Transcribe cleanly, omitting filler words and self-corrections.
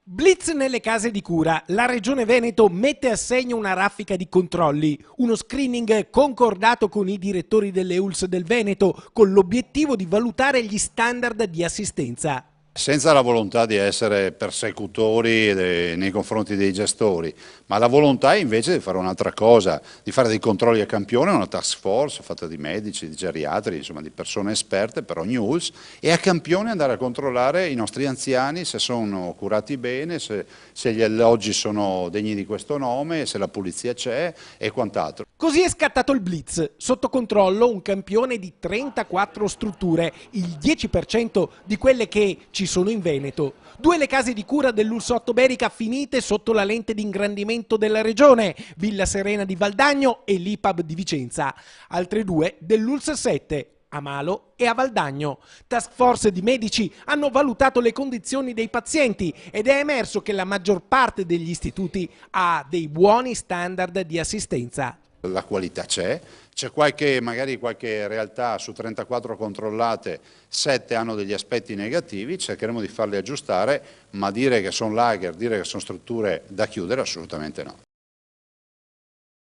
Blitz nelle case di cura. La Regione Veneto mette a segno una raffica di controlli, uno screening concordato con i direttori delle ULSS del Veneto, con l'obiettivo di valutare gli standard di assistenza. Senza la volontà di essere persecutori nei confronti dei gestori, ma la volontà invece di fare un'altra cosa, di fare dei controlli a campione, una task force fatta di medici, di geriatri, insomma di persone esperte per ogni ULSS, e a campione andare a controllare i nostri anziani se sono curati bene, se gli alloggi sono degni di questo nome, se la pulizia c'è e quant'altro. Così è scattato il Blitz, sotto controllo un campione di 34 strutture, il 10% di quelle che ci sono in Veneto. 2 le case di cura dell'ULSS Ottoberica finite sotto la lente di ingrandimento della regione, Villa Serena di Valdagno e l'IPAB di Vicenza. Altre 2 dell'ULSS 7, a Malo e a Valdagno. Task force di medici hanno valutato le condizioni dei pazienti ed è emerso che la maggior parte degli istituti ha dei buoni standard di assistenza. La qualità c'è magari qualche realtà su 34 controllate, 7 hanno degli aspetti negativi, cercheremo di farli aggiustare, ma dire che sono lager, dire che sono strutture da chiudere, assolutamente no.